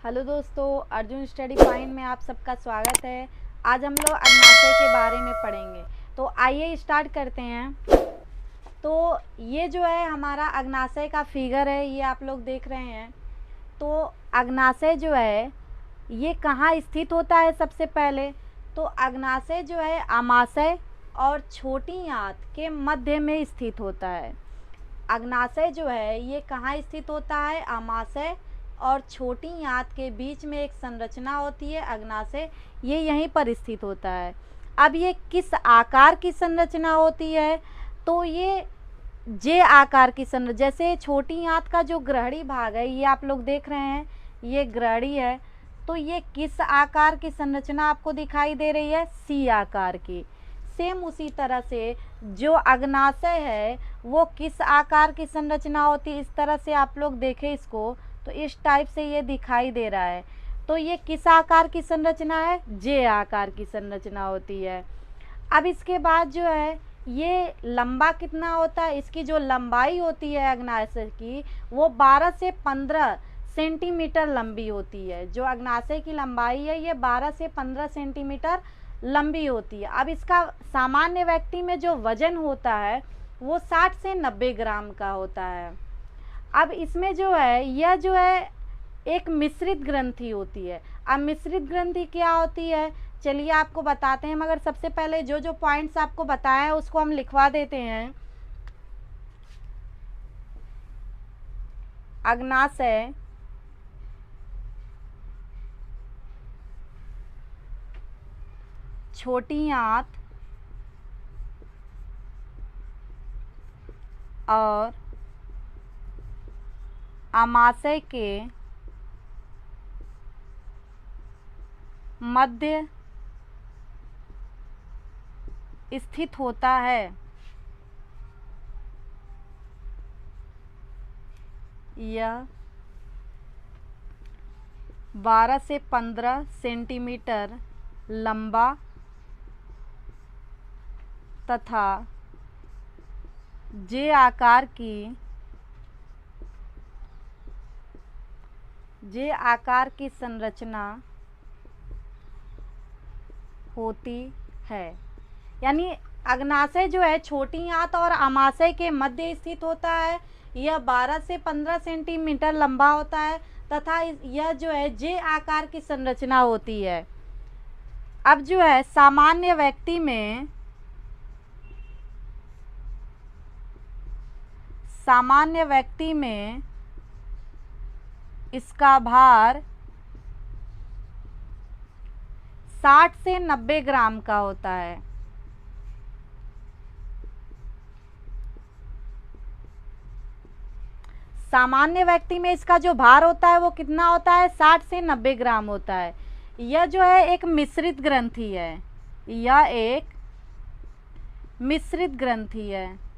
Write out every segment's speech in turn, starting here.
Hello दोस्तों, Arjun study point में आप सबका स्वागत है। आज हम लोग अग्नाशय के बारे में पढ़ेंगे, तो आइए स्टार्ट करते हैं। तो ये जो है हमारा अग्नाशय का फिगर है, ये आप लोग देख रहे हैं। तो अग्नाशय जो है ये कहाँ स्थित होता है? सबसे पहले तो अग्नाशय जो है आमाशय और छोटी आंत के मध्य में स्थित होता है। अग्नाशय जो है ये कहाँ स्थित होता है? आमाशय और छोटी आंत के बीच में एक संरचना होती है अग्नाशय, ये यहीं पर स्थित होता है। अब ये किस आकार की संरचना होती है? तो ये जे आकार की संरचना, जैसे छोटी आंत का जो ग्रहणी भाग है ये आप लोग देख रहे हैं, ये ग्रहणी है। तो ये किस आकार की संरचना आपको दिखाई दे रही है? सी आकार की। सेम उसी तरह से जो अग्नाशय है वो किस आकार की संरचना होती है? इस तरह से आप लोग देखें इसको, तो इस टाइप से ये दिखाई दे रहा है। तो ये किस आकार की संरचना है? जे आकार की संरचना होती है। अब इसके बाद जो है ये लंबा कितना होता है? इसकी जो लंबाई होती है अग्नाशय की वो 12 से 15 सेंटीमीटर लंबी होती है। जो अग्नाशय की लंबाई है ये 12 से 15 सेंटीमीटर लंबी होती है। अब इसका सामान्य व्यक्ति में जो वजन होता है वो 60 से 90 ग्राम का होता है। अब इसमें जो है यह जो है एक मिश्रित ग्रंथि होती है। अब मिश्रित ग्रंथि क्या होती है चलिए आपको बताते हैं, मगर सबसे पहले जो जो पॉइंट्स आपको बताया है उसको हम लिखवा देते हैं। अग्नाशय छोटी आंत और आमाशय के मध्य स्थित होता है। यह 12 से 15 सेंटीमीटर लंबा तथा जे आकार की संरचना होती है। यानी अग्नाशय जो है छोटी आंत और आमाशय के मध्य स्थित होता है। यह 12 से 15 सेंटीमीटर लंबा होता है तथा यह जो है जे आकार की संरचना होती है। अब जो है सामान्य व्यक्ति में इसका भार 60 से 90 ग्राम का होता है। सामान्य व्यक्ति में इसका जो भार होता है वो कितना होता है? 60 से 90 ग्राम होता है। यह जो है एक मिश्रित ग्रंथि है। यह एक मिश्रित ग्रंथि है।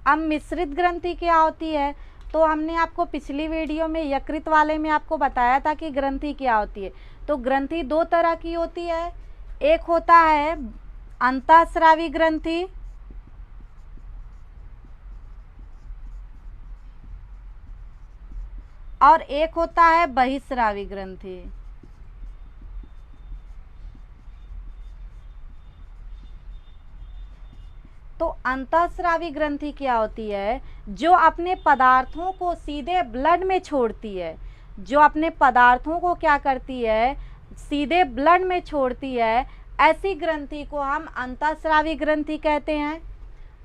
अब मिश्रित ग्रंथि क्या होती है? तो हमने आपको पिछली वीडियो में यकृत वाले में आपको बताया था कि ग्रंथि क्या होती है। तो ग्रंथि दो तरह की होती है। एक होता है अंतःस्रावी ग्रंथि और एक होता है बहिस्रावी ग्रंथि। तो अंतःस्रावी ग्रंथि क्या होती है? जो अपने पदार्थों को सीधे ब्लड में छोड़ती है। जो अपने पदार्थों को क्या करती है? सीधे ब्लड में छोड़ती है। ऐसी ग्रंथि को हम अंतःस्रावी ग्रंथि कहते हैं।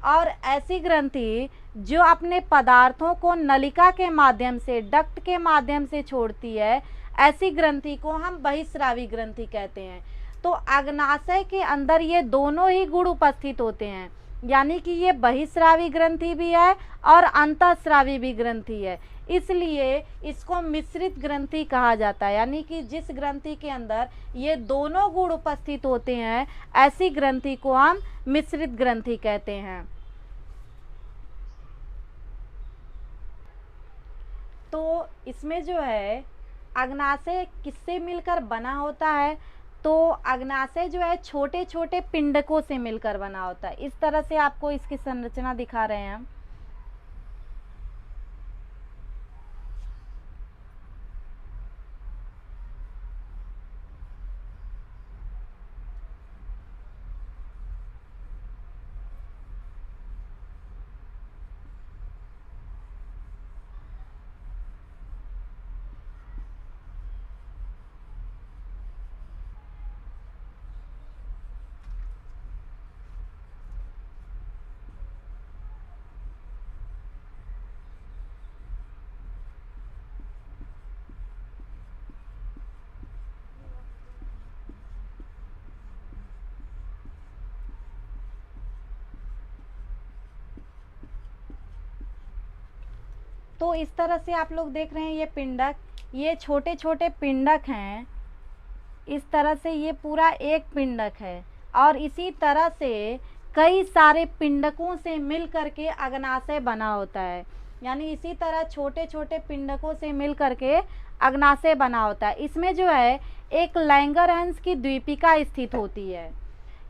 और ऐसी ग्रंथि जो अपने पदार्थों को नलिका के माध्यम से, डक्ट के माध्यम से छोड़ती है, ऐसी ग्रंथि को हम बहिस्रावी ग्रंथि कहते हैं। तो अग्नाशय के अंदर ये दोनों ही गुण उपस्थित होते हैं, यानी कि ये बहिस्रावी ग्रंथि भी है और अंतःस्रावी भी ग्रंथि है। इसलिए इसको मिश्रित ग्रंथि कहा जाता है। यानी कि जिस ग्रंथि के अंदर ये दोनों गुण उपस्थित होते हैं ऐसी ग्रंथि को हम मिश्रित ग्रंथि कहते हैं। तो इसमें जो है अग्नाशय किससे मिलकर बना होता है? तो अग्नाशय जो है छोटे छोटे पिंडकों से मिलकर बना होता है। इस तरह से आपको इसकी संरचना दिखा रहे हैं हम। तो इस तरह से आप लोग देख रहे हैं ये पिंडक, ये छोटे छोटे पिंडक हैं। इस तरह से ये पूरा एक पिंडक है और इसी तरह से कई सारे पिंडकों से मिल करके अग्नाशय बना होता है। यानी इसी तरह छोटे छोटे पिंडकों से मिल करके अग्नाशय बना होता है। इसमें जो है एक लैंगरहंस की द्वीपिका स्थित होती है।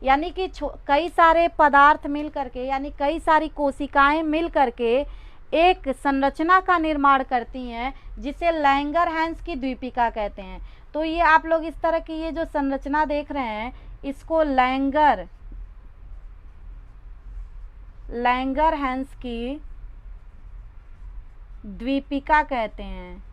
यानी कि कई सारे पदार्थ मिल करके, यानी कई सारी कोशिकाएं मिल करके एक संरचना का निर्माण करती हैं, जिसे लैंगरहंस की द्वीपिका कहते हैं। तो ये आप लोग इस तरह की ये जो संरचना देख रहे हैं, इसको लैंगरहंस की द्वीपिका कहते हैं।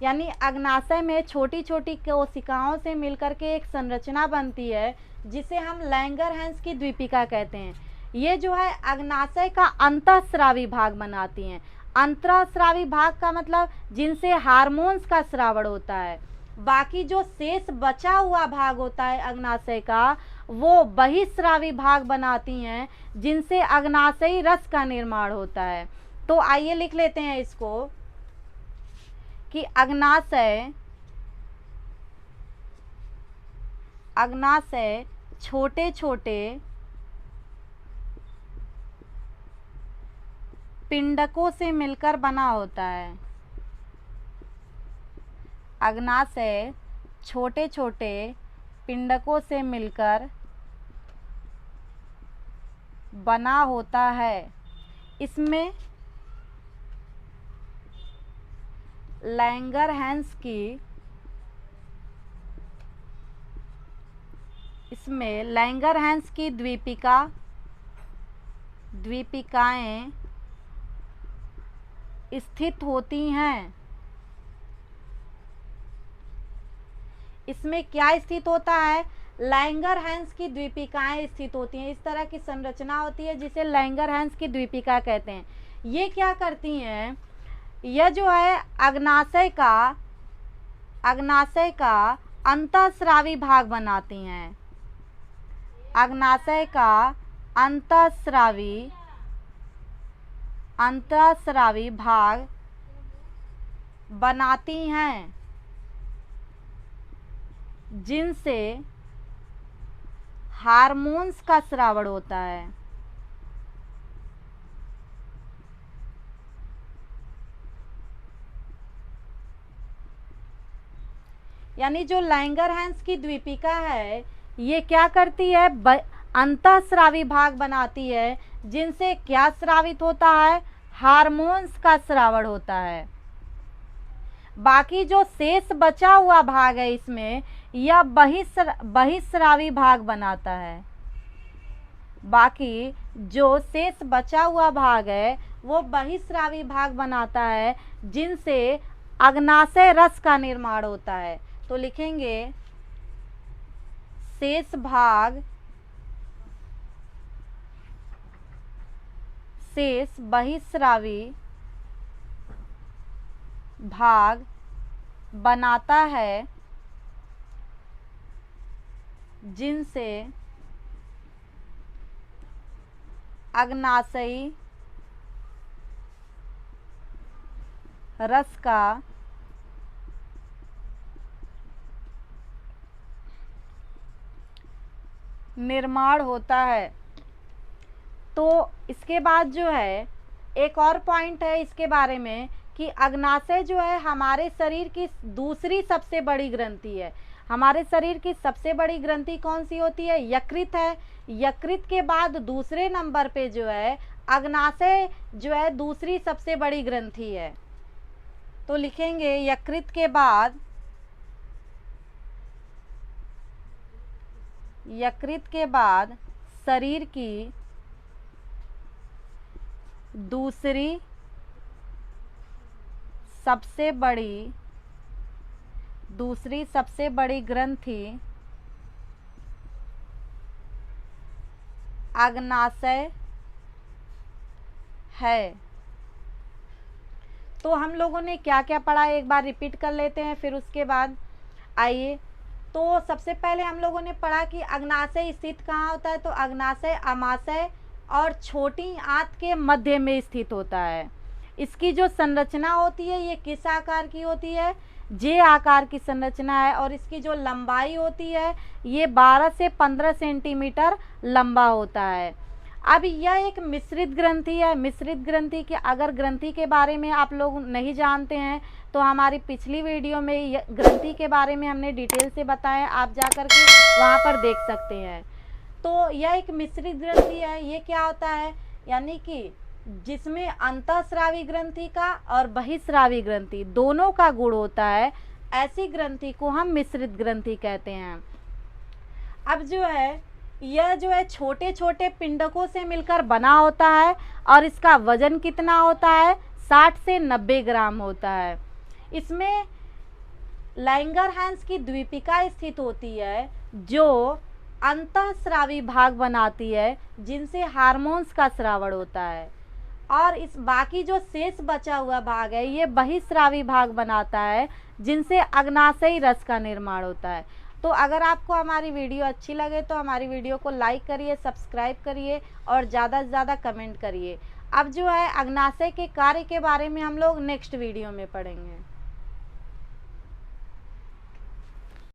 यानी अग्नाशय में छोटी छोटी कोशिकाओं से मिलकर के एक संरचना बनती है, जिसे हम लैंगरहंस की द्वीपिका कहते हैं। ये जो है अग्नाशय का अंतःस्रावी भाग बनाती हैं। अंतःस्रावी भाग का मतलब जिनसे हार्मोन्स का स्रावण होता है। बाकी जो शेष बचा हुआ भाग होता है अग्नाशय का, वो बहिस्रावी भाग बनाती हैं, जिनसे अग्नाशयी रस का निर्माण होता है। तो आइए लिख लेते हैं इसको कि अग्नाशय छोटे छोटे पिंडकों से मिलकर बना होता है। अग्नाशय छोटे छोटे पिंडकों से मिलकर बना होता है। इसमें लैंगरहंस की द्वीपिकाएं स्थित होती हैं। इसमें क्या स्थित होता है? लैंगरहंस की द्वीपिकाएं स्थित होती हैं। इस तरह की संरचना होती है जिसे लैंगरहंस की द्वीपिका कहते हैं। ये क्या करती हैं? यह जो है अग्नाशय का अंतःस्रावी भाग बनाती हैं। अग्नाशय का अंतःस्रावी भाग बनाती हैं, जिनसे हार्मोन्स का स्रावण होता है। यानी जो लैंगरहंस की द्वीपिका है, ये क्या करती है? अंतःस्रावी भाग बनाती है, जिनसे क्या स्रावित होता है? हार्मोन्स का स्रावण होता है। बाकी जो शेष बचा हुआ भाग है इसमें, यह बहिस्रावी भाग बनाता है। बाकी जो शेष बचा हुआ भाग है वो बहिस्रावी भाग बनाता है, जिनसे अग्नाशय रस का निर्माण होता है। तो लिखेंगे शेष बहिस्रावी भाग बनाता है, जिनसे अग्नाशयी रस का निर्माण होता है। तो इसके बाद जो है एक और पॉइंट है इसके बारे में कि अग्नाशय जो है हमारे शरीर की दूसरी सबसे बड़ी ग्रंथि है। हमारे शरीर की सबसे बड़ी ग्रंथि कौन सी होती है? यकृत है। यकृत के बाद दूसरे नंबर पे जो है अग्नाशय जो है दूसरी सबसे बड़ी ग्रंथि है। तो लिखेंगे यकृत के बाद शरीर की दूसरी सबसे बड़ी ग्रंथि अग्नाशय है। तो हम लोगों ने क्या क्या पढ़ा एक बार रिपीट कर लेते हैं, फिर उसके बाद आइए। तो सबसे पहले हम लोगों ने पढ़ा कि अग्नाशय स्थित कहाँ होता है। तो अग्नाशय अमाशय और छोटी आंत के मध्य में स्थित होता है। इसकी जो संरचना होती है ये किस आकार की होती है? जे आकार की संरचना है। और इसकी जो लंबाई होती है ये 12 से 15 सेंटीमीटर लंबा होता है। अब यह एक मिश्रित ग्रंथि है। मिश्रित ग्रंथि के अगर ग्रंथि के बारे में आप लोग नहीं जानते हैं तो हमारी पिछली वीडियो में ग्रंथि के बारे में हमने डिटेल से बताया, आप जा कर के वहाँ पर देख सकते हैं। तो यह एक मिश्रित ग्रंथि है। ये क्या होता है? यानी कि जिसमें अंतःस्रावी ग्रंथि का और बहिःस्रावी ग्रंथि दोनों का गुण होता है, ऐसी ग्रंथि को हम मिश्रित ग्रंथि कहते हैं। अब जो है यह जो है छोटे छोटे पिंडकों से मिलकर बना होता है और इसका वजन कितना होता है? 60 से 90 ग्राम होता है। इसमें लैंगरहैंस की द्वीपिका स्थित होती है जो अंतःस्रावी भाग बनाती है जिनसे हार्मोन्स का स्रावण होता है, और इस बाकी जो शेष बचा हुआ भाग है ये बहिःस्रावी भाग बनाता है जिनसे अग्नाशयी रस का निर्माण होता है। तो अगर आपको हमारी वीडियो अच्छी लगे तो हमारी वीडियो को लाइक करिए, सब्सक्राइब करिए और ज़्यादा से ज़्यादा कमेंट करिए। अब जो है अग्नाशय के कार्य के बारे में हम लोग नेक्स्ट वीडियो में पढ़ेंगे।